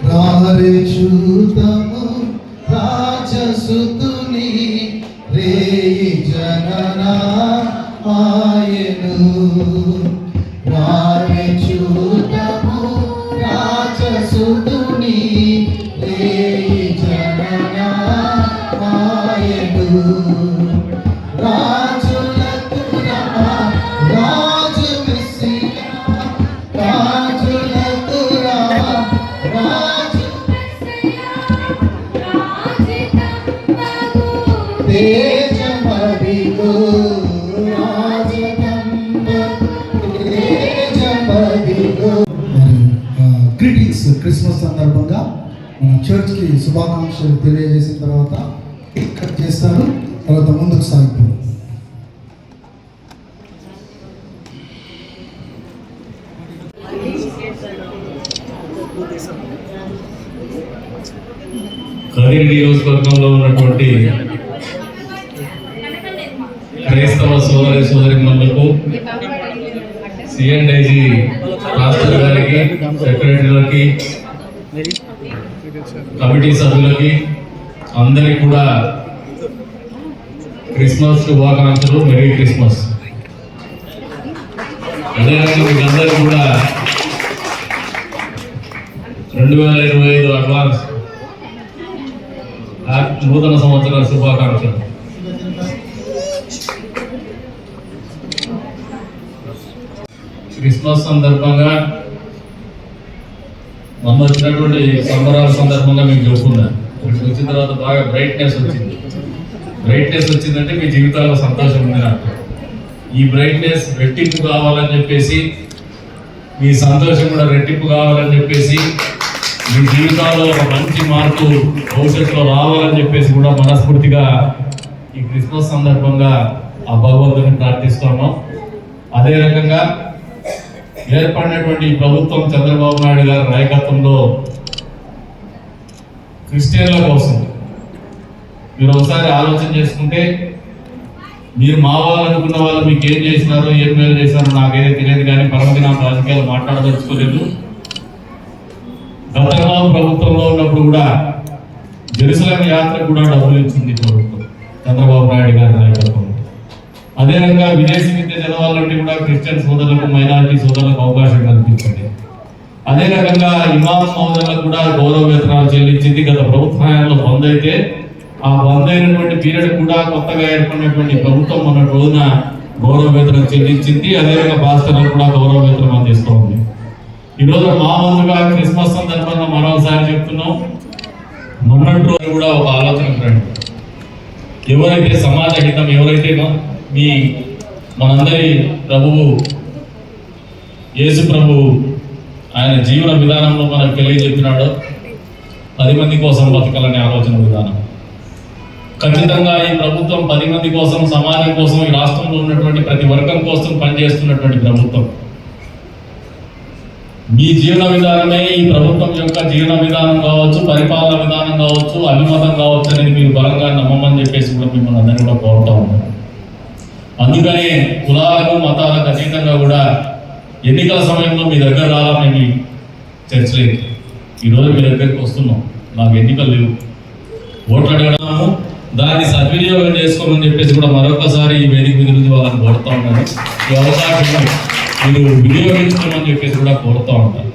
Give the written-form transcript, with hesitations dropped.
రారే చూతము రాజసుతుని రేయి జననా ఆయను. రారే చూతము రాజసుతుని రేయి జననా ఆయను. రాజులకు రాజు మెస్సియా, రాజులకు రాజు తేజమదిగో తేజమదిగో. గ్రీటింగ్స్ క్రిస్మస్ సందర్భంగా మన చర్చ్కి శుభాకాంక్షలు తెలియజేసిన తర్వాత కట్ చేస్తారు. తర్వాత ముందుకు సాగుతారు. కదిరి నియోజకవర్గంలో ఉన్నటువంటి క్రైస్తవ సోదరి సోదరిమణులకు, సిఎండ్ఐజీ రాష్ట్ర గారికి, సెక్రటరీలకి, కమిటీ సభ్యులకి అందరికీ కూడా క్రిస్మస్ శుభాకాంక్షలు. Merry Christmas. అదేవిధంగా మీకు అందరికీ కూడా 2025 అడ్వాన్స్ నూతన సంవత్సర శుభాకాంక్షలు. క్రిస్మస్ సందర్భంగా మొన్న వచ్చినటువంటి సంబరాల సందర్భంగా మీకు చెప్పుకున్నాను. ఇక్కడికి వచ్చిన తర్వాత బాగా బ్రైట్నెస్ వచ్చింది. బ్రైట్నెస్ వచ్చిందంటే మీ జీవితాల్లో సంతోషం ఉంది నాకు. ఈ బ్రైట్నెస్ రెట్టింపు కావాలని చెప్పేసి, మీ సంతోషం కూడా రెట్టింపు కావాలని చెప్పేసి, మీ జీవితాల్లో ఒక మంచి మార్పు భవిష్యత్తులో రావాలని చెప్పేసి కూడా మనస్ఫూర్తిగా ఈ క్రిస్మస్ సందర్భంగా ఆ భగవంతుని ప్రార్థిస్తాము. అదే రకంగా ఏర్పడినటువంటి ఈ ప్రభుత్వం చంద్రబాబు నాయుడు గారి నాయకత్వంలో క్రిస్టియన్ల కోసం మీరు ఒకసారి ఆలోచన చేసుకుంటే, మీరు మా వాళ్ళు అనుకున్న వాళ్ళు మీకు ఏం చేసినారో, ఏం మేలు చేసినారో నాకేదో తెలియదు, కానీ పరమదిన రాజకీయాలు మాట్లాడదలుచుకోలేదు. గతంలో ప్రభుత్వంలో ఉన్నప్పుడు కూడా జెరూసలేం యాత్రకు కూడా డబ్బులు ఇచ్చింది ప్రభుత్వం చంద్రబాబు నాయుడు గారి నాయకత్వం. అదేవిధంగా విదేశీ విద్య చదవాలంటే కూడా క్రిస్టియన్ సోదరులకు, మైనారిటీ సోదరులకు అవకాశం కల్పించింది. అదే రకంగా ఇమాం సోదరులకు కూడా గౌరవ వేతనాలు చెల్లించింది. గత ప్రభుత్వ హయాంలో బంద్ అయితే ఆ బంద్ అయినటువంటి పీరియడ్ కూడా కొత్తగా ఏర్పడినటువంటి ప్రభుత్వం మన రోజున గౌరవ వేతనం చెల్లించింది. అదేవిధంగా పాస్టర్లకు కూడా గౌరవ వేతనం అందిస్తూ ఉంది. ఈరోజు మా ముందుగా క్రిస్మస్ సందర్భంగా మరోసారి చెప్తున్నాం, మొన్నటి రోజు కూడా ఒక ఆలోచన రండి. ఎవరైతే సమాజ హితం, ఎవరైతే మనందరి ప్రభువు యేసు ప్రభువు ఆయన జీవన విధానంలో మనకు తెలియజెప్పినాడో 10 మంది కోసం బతకాలనే ఆలోచన విధానం. ఖచ్చితంగా ఈ ప్రభుత్వం 10 మంది కోసం, సమాజం కోసం, ఈ రాష్ట్రంలో ఉన్నటువంటి ప్రతి వర్గం కోసం పనిచేస్తున్నటువంటి ప్రభుత్వం. మీ జీవన విధానమే ఈ ప్రభుత్వం యొక్క జీవన విధానం కావచ్చు, పరిపాలన విధానం కావచ్చు, అభిమతం కావచ్చు అనేది మీరు బలంగా నమ్మమని చెప్పేసి కూడా మిమ్మల్ని అందరినీ కూడా కోరుతా ఉన్నాను. అందుకనే కులాలకు, మతాలకు అతీతంగా కూడా ఎన్నికల సమయంలో మీ దగ్గర రావాలని చర్చలేదు. ఈరోజు మీ దగ్గరికి వస్తున్నాం. నాకు ఎన్నికలు లేవు, ఓట్లు అడగడము, దాన్ని సద్వినియోగం చేసుకోమని చెప్పేసి కూడా మరొకసారి ఈ వేదిక మీద నుంచి వాళ్ళని కోరుతూ ఉన్నాను. ఈ అవకాశం మీరు వినియోగించుకోమని చెప్పేసి కూడా కోరుతూ ఉంటాను.